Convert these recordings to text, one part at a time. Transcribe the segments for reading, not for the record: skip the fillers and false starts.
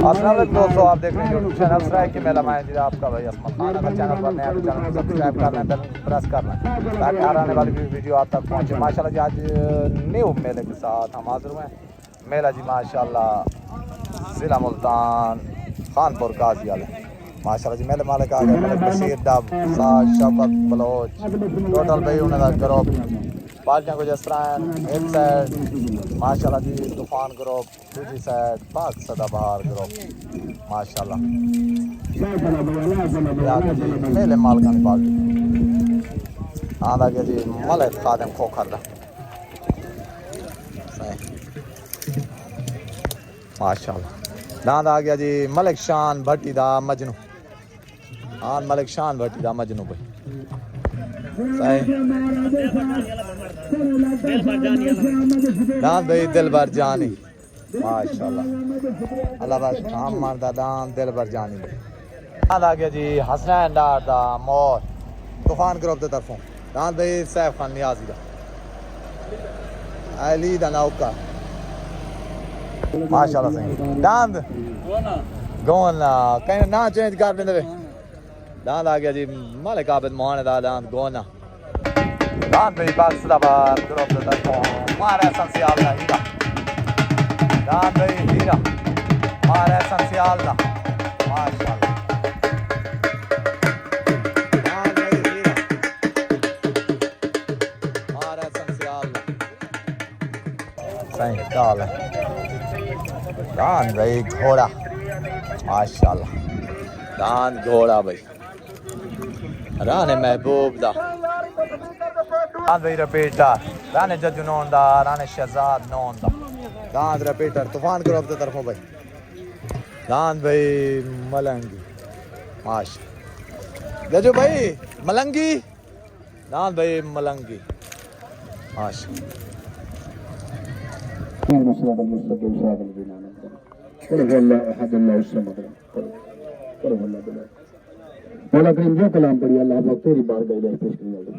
अस्सलाम वालेकुम दोस्तों, आप देख रहे हैं यूट्यूब चैनल सराय की मेला मैं आपका भाई असमत खान। अगर चैनल पर नया है तो चैनल को सब्सक्राइब करना है, बेल प्रेस करना है ताकि आने वाली वीडियो आप तक पहुंचे। माशाल्लाह जी आज न्यू मेले के साथ हम हाजिर हुए हैं। मेला जी माशाल्लाह ज़िला मुल्तान खानपुर गाज़ियाबाद है। माशाल्लाह जी मेले मालिक आ गए मलिक बशीर डब साज शौकत बलोच टोटल भाई उन्होंने ग्रुप पार्टियां को जिस तरह एक साइड माशाल्लाह जी तूफान ग्रुप, दूसरी साइड पाक सदाबहार ग्रुप माशाल्लाह मेले मालकान पार्टी आंदा के जी मलिक खादिम खोखर दा माशाल्लाह दांद आ गया जी मलिक शान भट्टी दा मजनू। हाँ मलिक शान भट्टी दा मजनू भाई दांद भाई दिल भर जानी माशाल्लाह अल्लाह बस काम मारदा दांद दिल भर जानी भाई। दांद आ गया जी हसनैन डार दा मोर तूफान ग्रुप दी तरफों दांद भाई सैफ खान नियाजी दा अली दा नौका माशाल्लाह सही दांद गोना कहीं ना चेंज कर देंगे दांद आ गया जी मालिक आबिद मोहन दा दांद गोना दांद भाई बाक्स दा बार ग्रुप दा तरफों मारे संसियाल दा हीरा दांद भाई हीरा मारे संसियाल दा माशाल्लाह दांद भाई हीरा मारे संसियाल दा सही डाल है दान भाई घोड़ा माशाल्लाह दान घोड़ा भाई राने महबूब दा दान भाई रपेटा राने जज्जू नौन दा राने शहजाद नौन दा दान रपेटर तूफान ग्रुप की तरफों भाई दान भाई मलंगी माशा जज्जू भाई मलंगी दान भाई मलंगी माशा मौला करीम जो कलाम पढ़ी अल्लाह पाक तेरी बारगाह में पेश करने वाले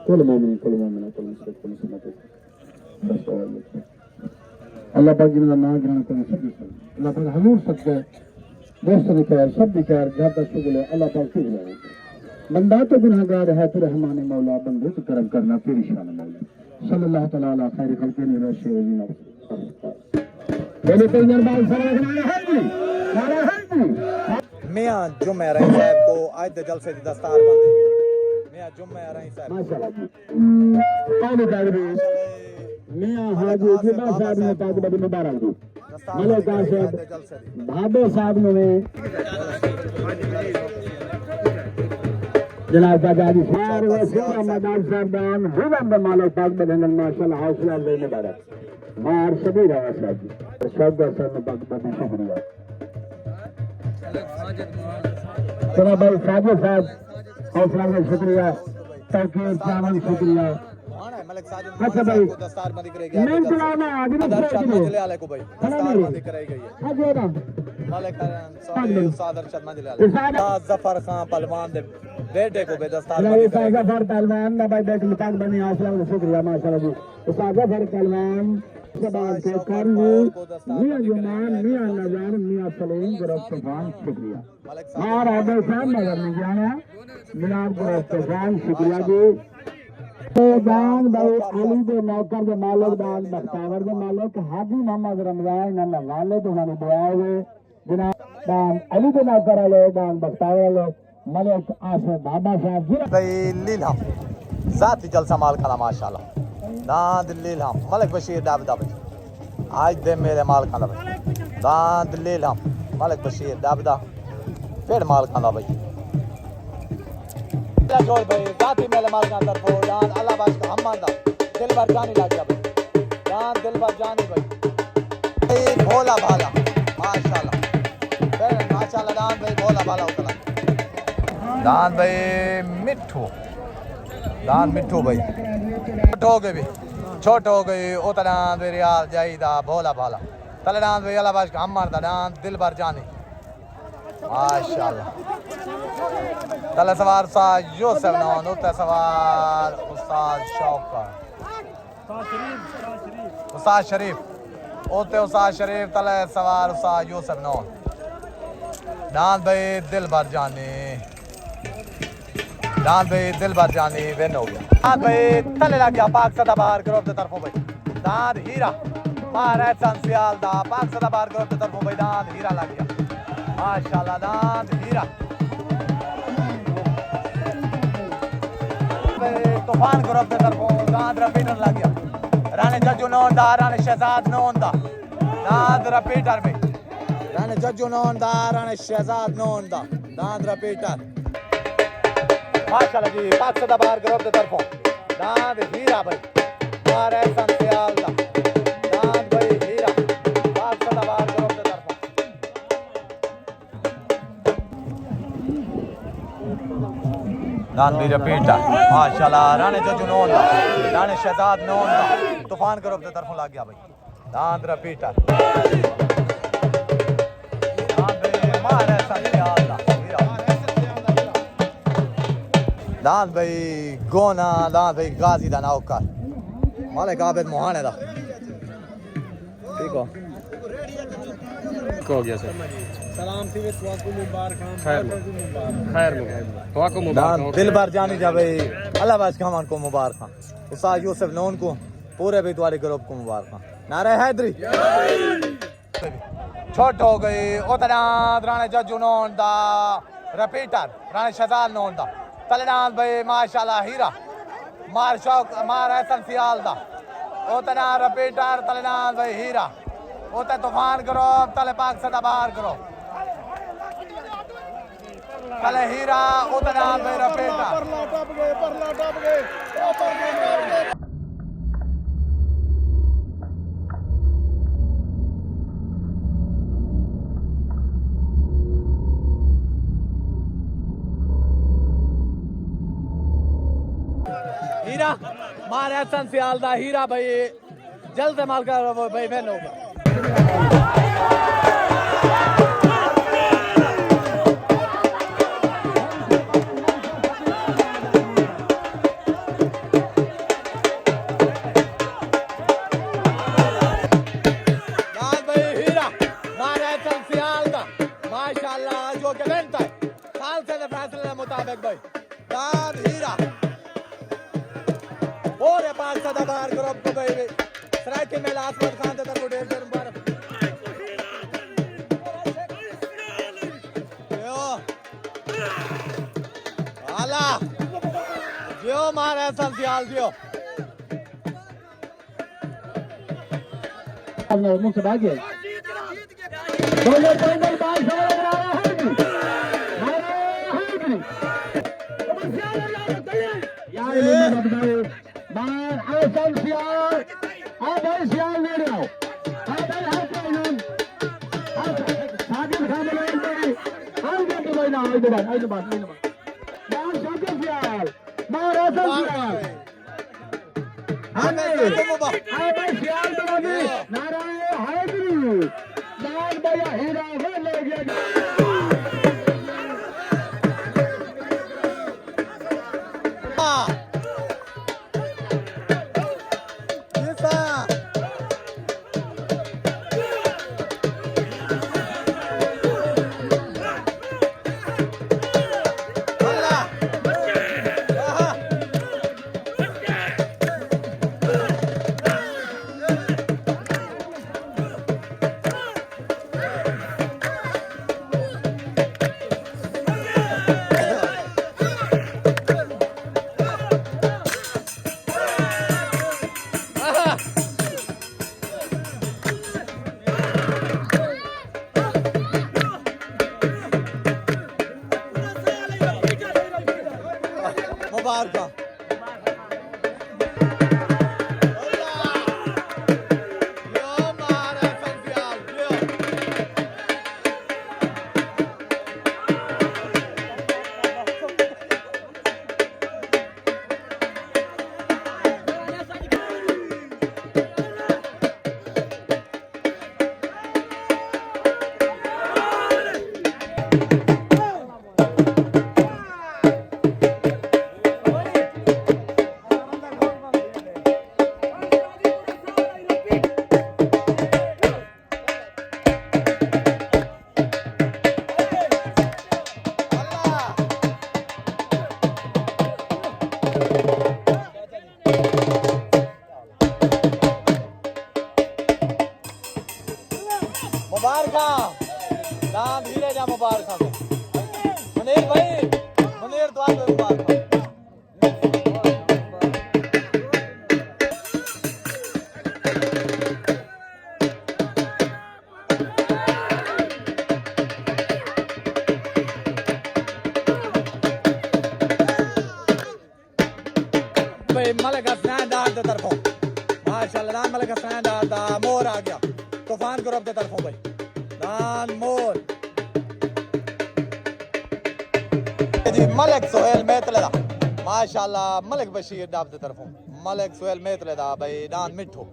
कुल मोमिन कुल मोमिना कुल मुसलिम कुल सुन्नत अल्लाह पाक जिनका नाम गिरना को नसीब करे अल्लाह पाक हजूर सच्चे दोस्त ने कहा सब भी कहा घर का शुक्र है अल्लाह पाक की जाए बंदा तो गुनाहगार है तू रहमान मौला बंदे तो करम करना तेरी शान मौला सल्लल्लाहु तआला अला खैर खल्क़ि नबी बोले कोई दरबार सलाह है जी मियां जुम्मे रही साहब को आज दे जलसे दी दस्तार बंद मियां जुम्मे रही साहब माशाल्लाह जी कौन ताकबीर मियां हाजी जिबा साहब ने ताकबीर मुबारक दी मलिक आशिक भाबे साहब ने जनाब दादाजी सार व सेवा मैदान सरदान हुजम मालिक पाक बदन माशाल्लाह हौसला ले मुबारक मार सभी रहा साहब शब्द सर में पाक बदन शुक्रिया चलो भाई साजिद साहब हौसला में शुक्रिया तौकीर चावल शुक्रिया अच्छा भाई मैं चलाना आगे मजले को भाई दस्तार बंदी कराई गई है मालिक सादर शर्मा मजले जफर खान पहलवान दे बेटे को बेदस्तार जफर पहलवान ना भाई बेटे मुताक बनी हौसला में शुक्रिया माशाल्लाह जी जफर पहलवान सबाब के करनी मियां जुमान मियां नजान मियां सलीम ग्रुप तूफान शुक्रिया और आगे साहब नजर नहीं जाना मिलाप ग्रुप तूफान शुक्रिया जी दान भाई अली दे नौकर दे मालिक दान बख्तावर दे मालिक हाजी मोहम्मद रमजान ना वाले तो उन्होंने दुआ हुए जनाब दान अली दे नौकर वाले दान बख्तावर वाले मलिक आसिफ बाबा साहब जी भाई लीला जाती जलसा माल खाना माशाल्लाह दांद लीला मलिक बशीर दाबदा भाई आज दे मेरे माल खाना भाई दांद लीला मलिक बशीर दाबदा फिर माल खाना भाई जोड़ भाई जाती मेरे माल खाना तरफो दांद अल्लाह बाश का हम मानदा दिल भर जानी लग गया भाई दांद दिल भर जानी भाई भोला भाला माशाल्लाह फिर माशाल्लाह दांद भाई भोला भाला उतला दांद भाई मिठू दान मिठू भाई छोट हो गए भी छोट हो गई उतना रियाल जाईदा भोला भाला तले दान भाई अल्लाह बाश का हम मारदा दान दिल भर जानी माशाल्लाह तले सवार उस्ताद यूसुफ नौन उते सवार उस्ताद शौकत उस्ताद शरीफ ओते उस्ताद शरीफ तले सवार उस्ताद यूसुफ नौन दान भाई दिल भर जाने, दान भाई दिल भर जाने विन हो गया। दान भाई तले लग गया पाक सदाबहार ग्रुप की तरफों भाई। दान हीरा मार एहसान सियाल दा पाक सदाबहार ग्रुप की तरफों भाई। दान हीरा लग गया माशाल्लाह। दान हीरा तूफान ग्रुप की तरफों दान रिपीटर लग गया। राणे जज्जू नौन दा राणे शहजाद नौन दा दान रिपीटर में। राणे जज्जू नौन दा राणे शहजाद नौन दा दान रिपीटर माशाल्लाह जी। पाक सदाबहार ग्रुप की तरफों दान हीरा भाई मार एहसान सियाल दा दान भाई हीरा पाक सदाबहार ग्रुप की तरफों। दान भी रिपीटर माशाल्लाह। राणे जज्जू नौन दा राणे शहजाद नौन दा तूफान ग्रुप की तरफों लग गया भाई। दान रिपीटर दान भाई गोना दान भाई गाजी दा नौकर मालिक आबिद मोहाने दा। ठीक हो गया सर। सलाम थी वे तुआको मुबारक खैर मुबारक दान दिल भर जानी जा भाई। अल्लाह बाज खान को मुबारक। उस्ताद यूसुफ नौन को पूरे भी तुम्हारे ग्रुप को मुबारक। नारे हैदरी छोट हो गई उतना। राणे जज्जू नौन दा रिपीटर राणे शहजाद नौन दा तलेनाथ भाई माशाल्लाह हीरा मार शौक मार एहसन सियाल दा उतना रिपीटर तलेनाथ भाई हीरा उते तूफान ग्रुप तले पाक सदाबहार ग्रुप तले हीरा उतना भाई रिपीटर परला टप गए हीरा मार एहसन सियाल दा हीरा भाई जल्द से माल कर भाई विन होगा। दान भाई हीरा मार एहसन सियाल दा माशाल्लाह जो के विन था साल से फैसले के मुताबिक भाई। दान हीरा और पाक सदाबहार ग्रुप को भाई सरायके में आसमत खान तक को ढेर ढेर मुबारक। आला जियो मार एहसन सियाल जियो। मुख से भागे दान हीरे जा मुबारक हो मुनीर भाई मुनीर दुआ को मुबारक हो भाई मलिक हसनैन डार दे तरफों माशाल्लाह दान मलिक हसनैन डार दा मोर आ गया तूफान ग्रुप दे तरफों भाई दान मोर जी मलिक सुहेल मेतले दा माशाल्लाह मलिक बशीर डाब दे तरफों मलिक सुहेल मेतले दा भाई दान मिठू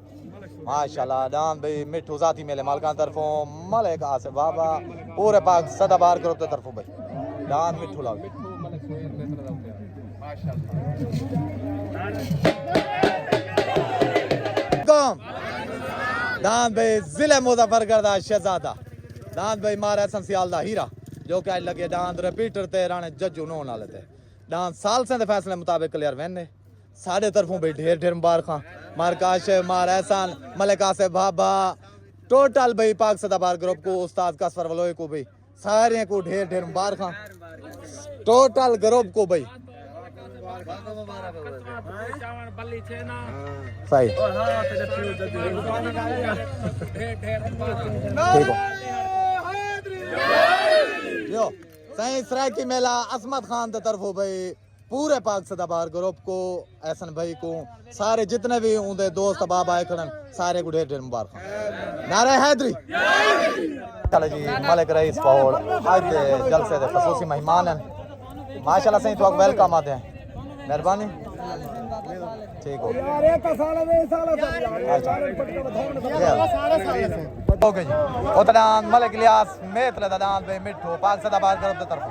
माशाल्लाह दान भाई मिठू जाती मेले मालकान तरफों मलिक आसिफ बाबा पूरे पाक सदाबार ग्रुप दे तरफों भाई दान मिठू लाग दान भाई जिले मुजफ्फरगढ़ दा शहजादा दान भाई मारा संसियाल दा हीरा जो कि लगे दान रिपीटर ते राणे जज होने वाले थे दान साल से फैसले मुताबिक क्लियर वैन साढ़े तरफों भी ढेर ढेर मुबारक मारकाश मार एहसान मलिक आसिफ बाबा टोटल भाई पाक सदाबार ग्रुप को उस्ताद कसफर वलोई को भाई सारे को ढेर ढेर मुबारक टोटल ग्रुप को भाई सही यो सही सराकी मेला असमत खान की तरफ भाई पूरे पाक सदाबार ग्रुप को एहसन भाई को सारे जितने भी उनके दोस्त बाब आए खड़न सारे को ढेर ढेर मुबारक नारे हैदरी चलो जी मलिक रईस पौड़ आज जलसे दे खसूसी मेहमान हैं माशाल्लाह सही तो वेलकम आते हैं मेहरबानी ठीक हो ओके जी उतरान मलिक इलियास मेतले दा दान भाई मिठू पाक सदाबाद ग्रुप दे तरफ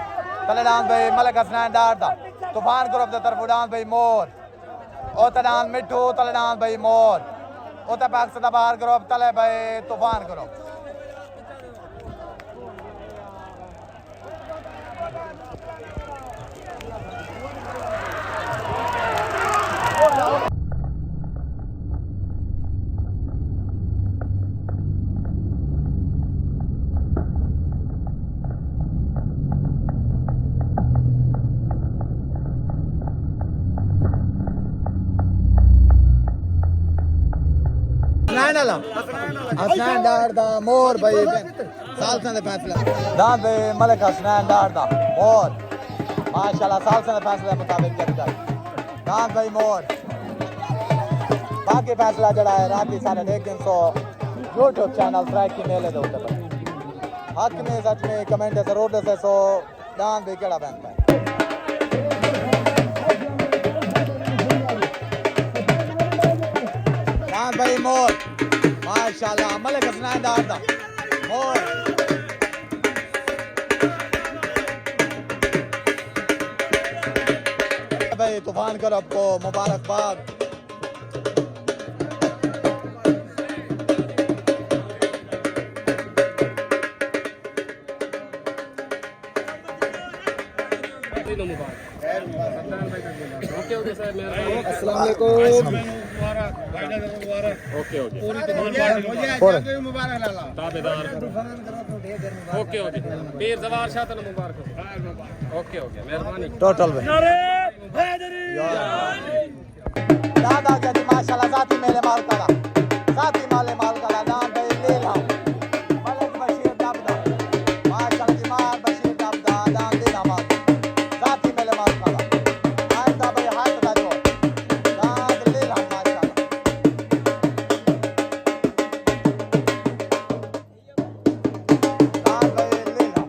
तले दान भाई मलिक हसनैन डार दा तूफान ग्रुप दे तरफ दान भाई मोर उतरान मिठू तले दान भाई मोर उते पाक सदाबाद ग्रुप तले भाई तूफान ग्रुप हसनैन डार दा मोर भाई साल से फैसला दान भाई मलिक हसनैन डार दा मोर माशाल्लाह साल से फैसले मुताबिक करता दान भाई मोर बाकी फैसला जड़ा है रात सारे लेकिन सो यूट्यूब चैनल ट्रैक की मेले दे उते हक में सच में कमेंट जरूर दसे सो दान भाई केड़ा बनता है दान भाई मोर माशाल्लाह मलिक हसनैन डार दा मोर भाई तूफान कर आपको मुबारकबाद अस्सलाम वालेकुम ओके ओके पूरी मुबारक लाला ताबेदार ओके ओके पीर जवार शाह तन मुबारक ओके ओके मेहरबानी टोटल भाई दादा क्या माशाल्लाह जाती मेले माल करा जाती माले माल करा दान भाई ले लाओ मलिक बशीर दाबदा माशाल्लाह जी मार बशीर दाबदा दान दे नामा जाती मेले माल करा आंदा भाई हाथ दा जो दान ले लाओ माशाल्लाह दान भाई ले लाओ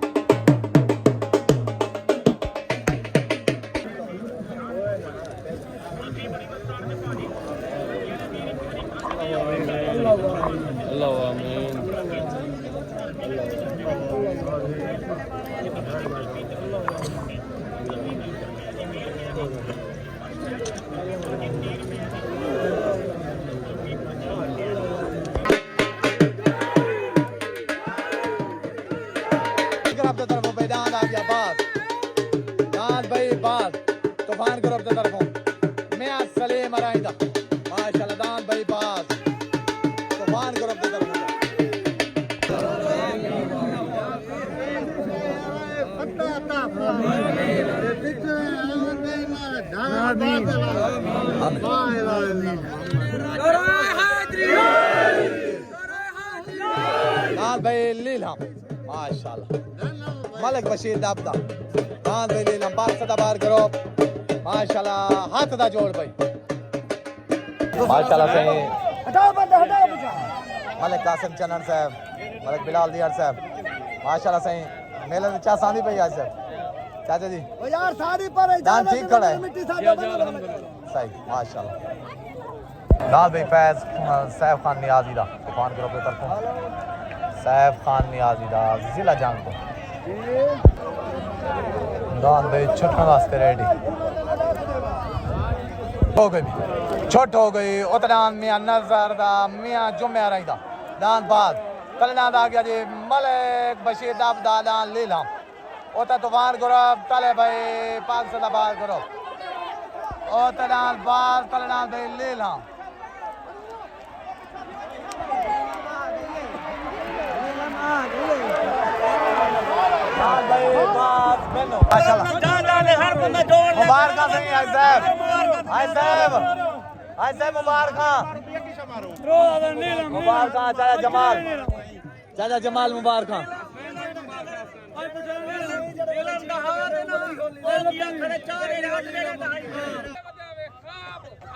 अल्लाह आमीन दान आ गया बात दान भाई बात तूफान ग्रुप की तरफों मैं सलीम अराइंदा माशाल्लाह दान भाई बात तूफान ग्रुप की तरफों दान भाई लीलम माशाल्लाह मलिक बशीर दाबदा दान भाई लीलम बार सदा बार करो माशाल्लाह हाथ दा जोड़ भाई माशाल्लाह सही मलिक कासिम चनन साहब मलिक बिलाल दियार साहब माशाल्लाह सही मेले में चा सांदी भाई आज साहब चाचा जी यार सारी पर दान ठीक खड़ा है सही माशाल्लाह दान भाई फैज सैफ खान नियाजी दा तूफान ग्रुप की तरफ सैफ खान नियाजी दा जिला जंग को दान भाई छठन वास्ते रेडी हो गई छोट हो गई उतना मियां नजर दा मियां जुम्मे रही दा दान बाद तलना दा गया जी मलिक बशीर दाब दा दान लीला ओता तूफान ग्रुप तले भाई पाक सदा बार ग्रुप ओता बार तलना भाई लीला मुबारक सही आई साहब मुबारक चाचा जमाल मुबारक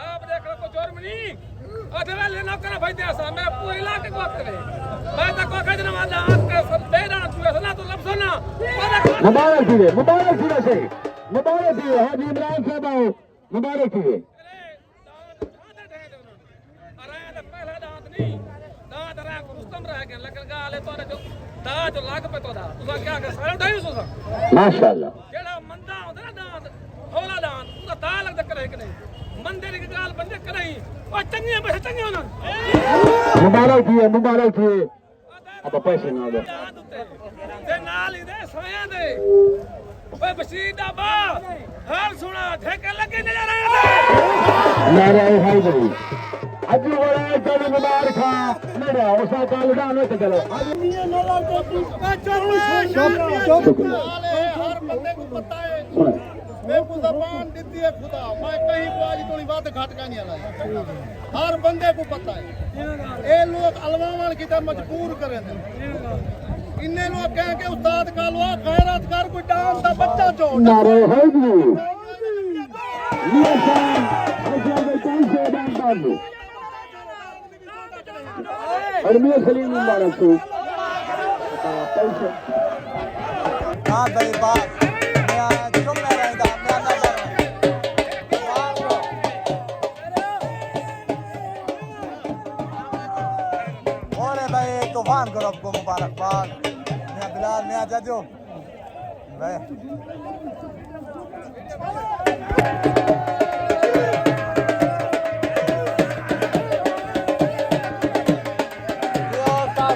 आप देख लो जोर में नहीं अधरा लेना करा भाई ऐसा मैं पूरे इलाके को बात करे मैं तो को खजना वाला हाथ का सब दे रहा तू सुना तो लब सुना मुबारक से हाजी इमरान साहब आओ मुबारक दिए अरे पहला दांत नहीं दांत रहा को रुस्तम रह गया लेकिन गाले तो जो दांत लाग पे तो दा उसका क्या कर सारा उठाई उसका माशाल्लाह जेड़ा मंदा होता ना दांत होला दांत उसका दा लग करे कि नहीं मंदिर की गाल बंदे करे और चंगे बस चंगे होना मुबारक दिए अब पैसे ना दो ते नाल ही दे सोया दे ओए बशीर दा बा हर सुना ठेके लगे नजर आया नारे हाय बड़ी आज बड़ा चल मुबारक मेरा उसा काल डालो तो चलो मियां नवां को हर बंदे को पता है मैं को जबान देती है खुदा मैं कहीं को आज थोड़ी बात घाट का नहीं आला हर बंदे को पता है ये लोग अलवावन की तरह मजबूर करें इन्ने लोग कह के उस्ताद कालवा खैरात कर कोई डांस दा बच्चा छोड़ नारे हाय बड़ी मियां साहब आज आगे कौन से डांस डालो और मियां सलीम मुबारक को पैसे हां भाई बात मियां जुम्मे रही दा मियां नजर और भाई तूफान ग्रुप को मुबारकबाद मियां बिलाल मियां जजो भाई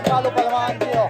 चालू पहलवान दियो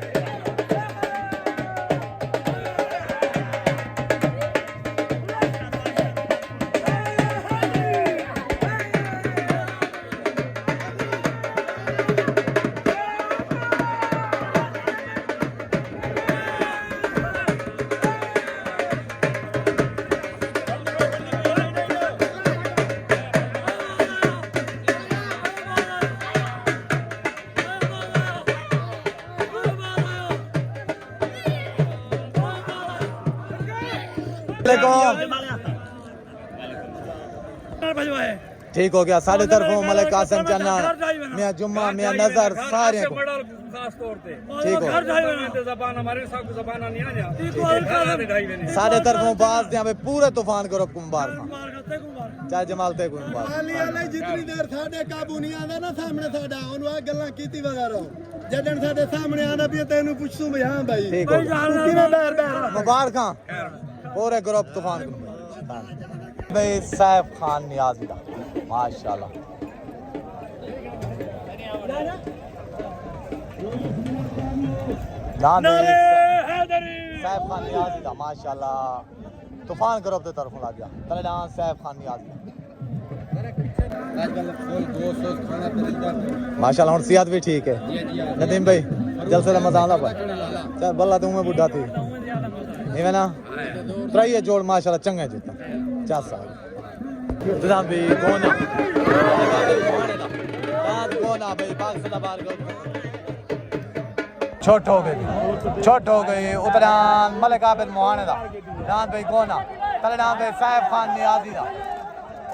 ठीक हो गया साढ़े तरफों मलिक कासिम चन्ना मियां जुम्मा मियां नजर सारे को ठीक हो साढ़े तरफों बाज यहाँ पे पूरे तूफान ग्रुप को मुबारक चाहे जमाल ते को मुबारक जितनी देर साडे काबू नहीं आंदा ना सामने साडा ओनु आ गल्लां कीती वगैरह जदन साडे सामने आंदा भी तैनू पुछसू मैं हां भाई ठीक हो किवें बैर मुबारक पूरे ग्रुप तूफान को भाई सैफ खान नियाजी दा माशाल्लाह सैफ खान नियाजी दा माशाल्लाह तूफान ग्रुप की तरफ लग गया तलेदान सैफ खान नियाजी माशाल्लाह हुन सेहत भी ठीक है नदीम भाई जलसे रमजान दा चल बल्ला तू में बुढ़ा थी नहीं ना त्रैये जोड़ माशाल्लाह चंगे जितना 4 साल जनाब भी गोना दांत गोना भाई बाग से बाहर छोट हो गई उतना मलिक आबिद मोहाने दा दांत भाई गोना तले दांत भाई साहिब खान नियाजी दा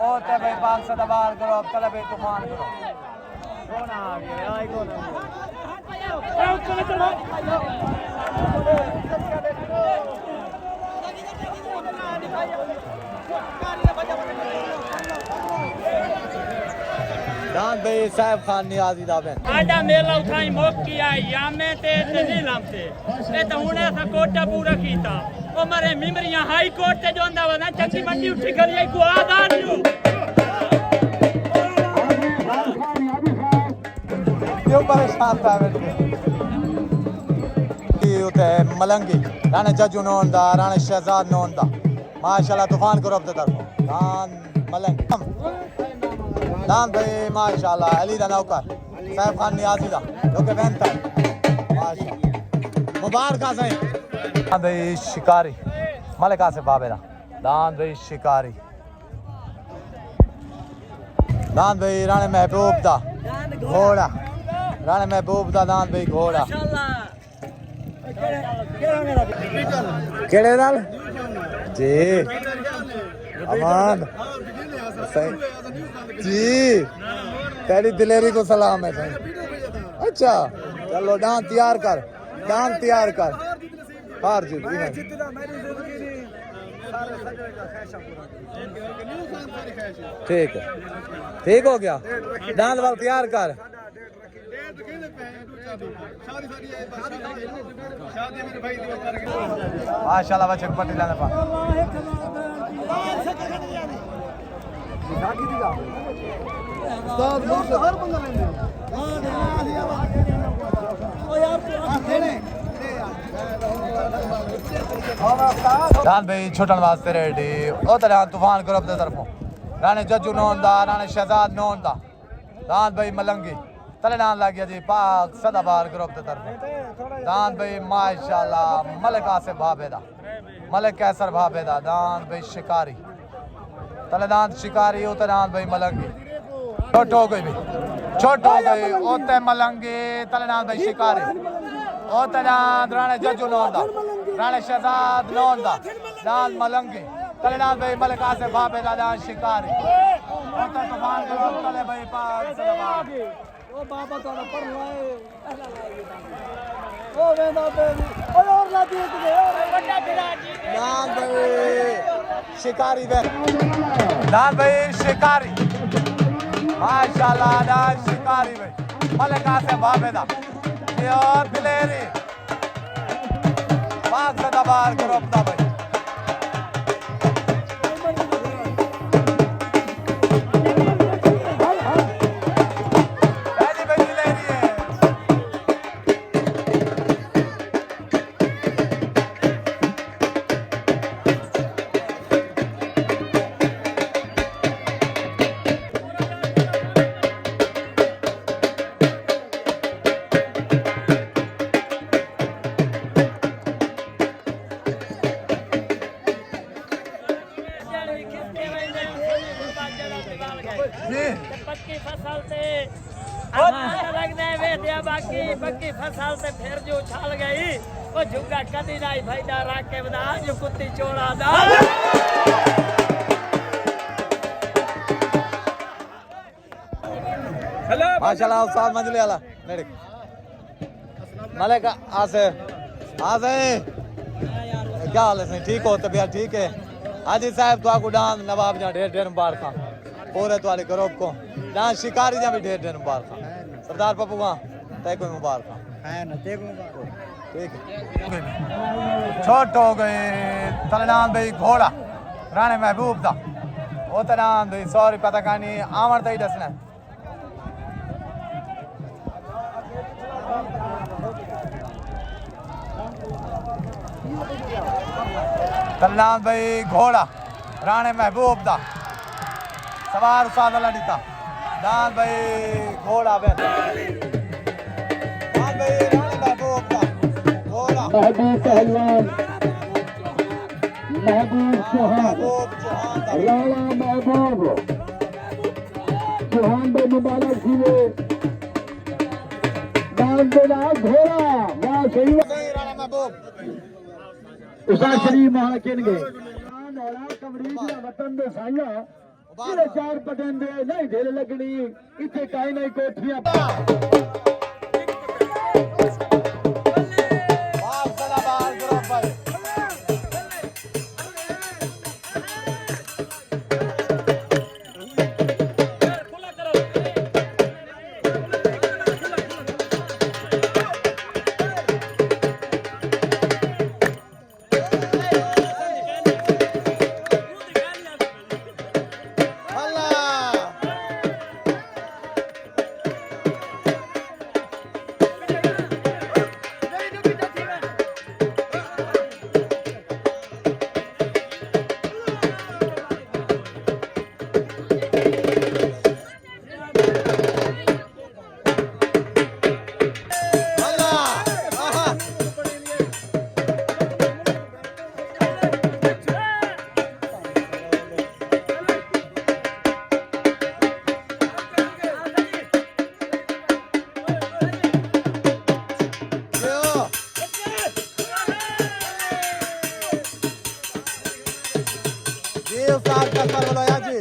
ओ ते भाई बाग से बाहर करो तले भाई तूफान करो गोना आ गया आई गोना दान भाई साहिब खान नियाजी दा बहन आडा मेला उठाई मोकिया यामे ते नीलम ते ए तो हुने सा कोटा पूरा कीता ओ मरे मिमरियां हाई कोर्ट ते जोंदा वा ना चंगी मंडी उठी गली को आदान नु क्यों परेशान था ये होता है मलंगी राणे जजू नोन दा राणे शहजाद नोन दा माशाल्लाह तूफान करो अब तरफ दान मलंगी दान भाई माशाल्लाह अली दा नौकर साहिब खान नियाजी दा लोग बेहतर माशाल्लाह मुबारक सही दान भाई शिकारी मलिक आसिफ बाबेरा दान भाई शिकारी दान भाई राणे महबूब दा घोड़ा राणे महबूब दा दान भाई घोड़ा केड़े नाल जी अमान सही जी तेरी दिलेरी को सलाम है सही अच्छा चलो डांस तैयार कर हार जीत ठीक हो गया डांस वाल तैयार कर माशाल्लाह बच्चे पट्टी लाने पा दान भाई छोटन वास्ते रेडी ओ तरह तूफान ग्रुप दे तरफों राणे जज्जू नोन दा राणे शहजाद नोन दा दान भाई मलंगी तले नाम लग गया जी पाक सदाबार ग्रुप दे तरफों दान भाई माशाल्लाह मलिक आसिफ भाबेदा मलिक कैसर भाबेदा दान भाई शिकारी तले दान शिकारी उते दान भाई मलंगी छोट हो गई ओते मलंगी तले दान भाई शिकारी ओते दान राणे जज्जू नोन दा राणे शहजाद नोन दा दान मलंगी तले दान भाई मलिक आसिफ भाबेदा दान शिकारी ओते तूफान ग्रुप तले भाई पाक सदाबार ओ बाबा तोड़ा पर लाए ओ वेंदा पे ओ और ला दिए ते बड़ा बिराजी दान भाई शिकारी बे दान भाई शिकारी माशाल्लाह दान शिकारी भाई मलिक आसिफ भाबेदा ये और दिलेरी पाक सदाबार ग्रुप दा भाई पक्की फसल से लगने वे दिया बाकी फसल से फिर जो उछाल गई वो झुग्गा कदी नहीं भाईदा राख के बदा जो कुत्ती चोड़ा दा माशाल्लाह उस्ताद मंजली वाला नेड़े मलिक आसिफ क्या हाल है ठीक हो तबीयत ठीक है हाजी साहब तो आपको डांस नवाब जा ढेर मुबारक पूरे तुम्हारे ग्रुप को डांस शिकारी जा भी ढेर मुबारक सरदार पप्पू वहाँ तय कोई मुबारक ठीक है छोट हो गए तलनान भाई घोड़ा राणे महबूब दा वो तलनान भाई सॉरी पता कहानी आवन तई दसना तलनान भाई घोड़ा राणे महबूब दा सवार सादा लड़ीता दान भाई घोड़ा बे दान भाई राणे महबूब दा घोड़ा महबूब पहलवान महबूब चौहान महबूब चौहान दा राणा महबूब चौहान दे मुबारक जीवे दान दे नाल घोड़ा वाह सही सही राणा महबूब उसा शरीफ महाकिन गए नौला कमरी दा वतन दे साइया इले चार पटन दे नहीं ढेल लगनी इथे काई नहीं कोठियां बाप सदा बाहर करो भाई उस्ताद का सर बोलो यार जी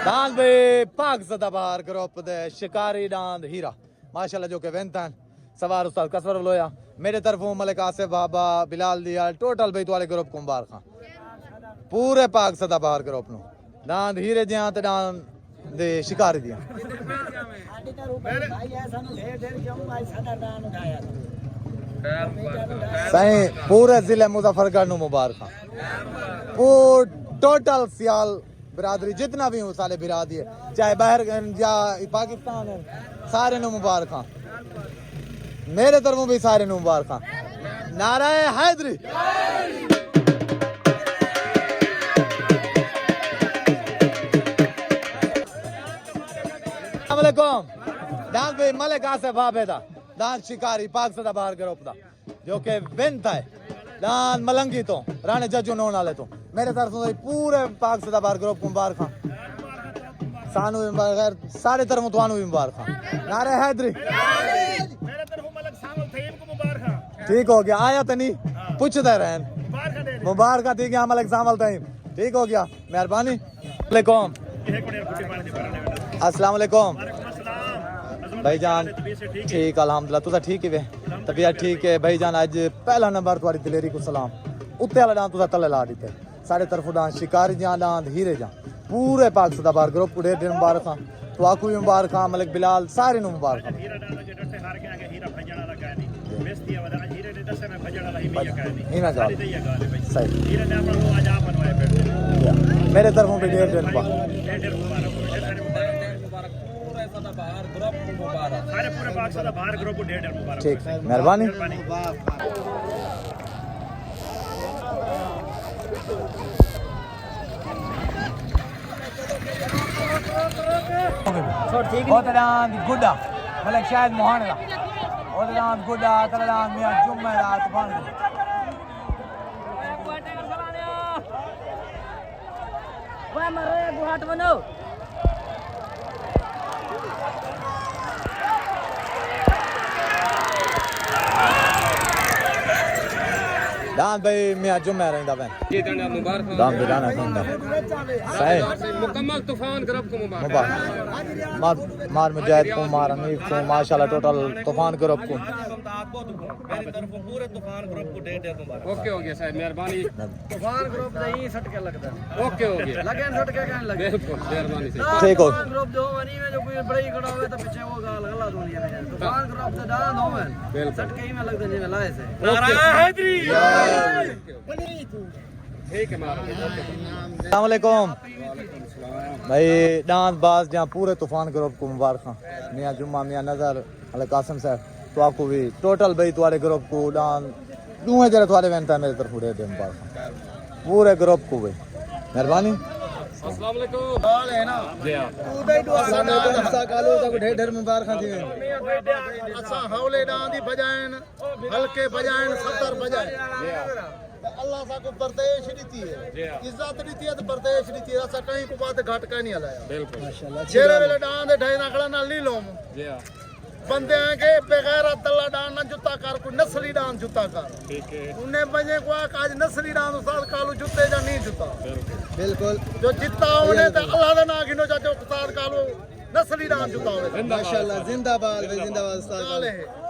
दांद भाई पाक सदाबहार ग्रुप दे शिकारी दांद हीरा माशाल्लाह जो के वेंतन सवार उस्ताद कसवर लोया मेरे तरफों मलिक आसिफ बाबा बिलाल दिया टोटल भाई तुम्हारे ग्रुप को मुबारक पूरे पाक सदाबहार ग्रुप नु दांद हीरे जियां ते दांद दे शिकारी दिया सही पूरे जिले मुजफ्फरगढ़ नु मुबारक टोटल सियाल बिरादरी जितना भी हूँ साले बिरादरी है चाहे बाहर या पाकिस्तान है सारे नु मुबारक मेरे तरफों भी सारे नु मुबारक नारा हैदरी अस्सलामुअलैकुम दांत भाई मलिक आसिफ बाबेदा दांत शिकारी पाक सदाबहार ग्रुप दा जो के विंत है दांत मलंगी तो राणे जज्जू नौन वाले तो मेरे तरफ से पूरे पाक सदाबहार ग्रुप को मुबारक सानू भी मुबारक सारे तरफ तुहानू भी मुबारक नारे हैदरी मेरे तरफ मलक सामल थईम को मुबारक ठीक हो गया आया तो नहीं पूछते रहन मुबारक ठीक है मलक सामल थईम ठीक हो गया मेहरबानी वालेकुम अस्सलाम वालेकुम भाईजान ठीक अल्हम्दुलिल्लाह तुसा ठीक है तबीयत ठीक है भाईजान आज पहला नंबर तुम्हारी दिलेरी को सलाम उत्ते वाला डांस तुसा तले ला दीते सारे तरफ डांस शिकारी जान डांस हीरे जान पूरे पाक सदाबहार ग्रुप को ढेर ढेर मुबारक तो आपको भी मुबारक मलिक बिलाल सारे नु मुबारक सही मेरे तरफों पे ढेर ढेर मुबारक ठीक मेहरबानी गुड्डा मलिक शायद मोहन गुड्डा तरदान मियां जुम्मे रात बन गुहाट बनो दान भाई मैं जुम्मे रहंदा मैं ये जना मुबारक हो। दान बिदाना खंदा सही मुकम्मल तूफान ग्रुप को मुबारक। मुबारक मार मुजाहिद को मार हनीफ को माशाल्लाह टोटल तूफान ग्रुप को पूरे तूफान ग्रुप को दे मुबारक। ओके हो गया साहब मेहरबानी। तूफान ग्रुप नहीं सटके लगता ओके हो गया लगे सटके कहने लगे बिल्कुल मेहरबानी से। ठीक हो ग्रुप जो वनी में जो कोई बड़ी खड़ा होवे तो पीछे वो गाल गला दुनिया में तूफान ग्रुप से दान होवे सटके ही में लगते जिਵੇਂ लाए से ठीक है मार। अस्सलाम वालेकुम भाई डांस बाज जहाँ पूरे तूफान ग्रुप को मुबारक मियाँ जुम्मा मियाँ नजर अल कासिम साहब तो आपको भी टोटल भाई तुम्हारे ग्रुप को डांस दूहे जरा तुम्हारे बनता है मेरी तरफ उड़े दे मुबारक पूरे ग्रुप को भाई मेहरबानी। अस्सलाम वालेकुम। हाल है ना जी हां ढेर ढेर मुबारक थी अच्छा हौले डांदी बजायन हल्के बजायन 70 बजायन अल्लाह सा को परदेश दी है इज्जत दी है तो परदेश दी है ऐसा कहीं को बात घाट का नहीं हलाया बिल्कुल माशाल्लाह जेरे वेले डांद ढाई ना खड़ा ना ली लो जी हां बंदे हैं के बगैर तल्ला डांद ना जुत्ता कर को नस्ली डांद जुत्ता कर ठीक है उन्हें बजे को आज नस्ली डांद उस्ताद कालू जुत्ते जा नहीं जुत्ता बिल्कुल जो जितना उन्हें तो अल्लाह दे ना गिनो जा जो उस्ताद कालू नस्ली डांद जुत्ता होवे माशाल्लाह जिंदाबाद भाई जिंदाबाद उस्ताद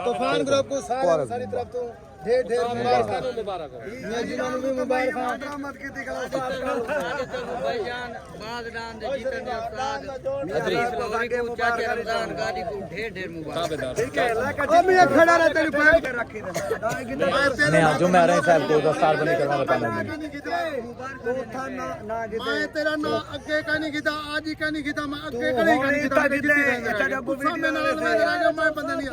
तूफान ग्रुप को सारी तरफ तो ढेर ढेर मुबारक हो। मैं जिन्होंने भी मुबारक मत की थी भाईजान बाग डांस दे जीतन दे उस्ताद अदरीस लोरी को चाचा रमजान गाड़ी को ढेर ढेर मुबारक। ठीक है अब ये खड़ा रहे तेरी पैर के रखी दे मैं जुम्मे रहे साहब को दस्तार बनी करवा बताना मैं तेरा ना आगे का नहीं गिदा आज ही का नहीं गिदा मैं आगे का नहीं गिदा मैं बंदा नहीं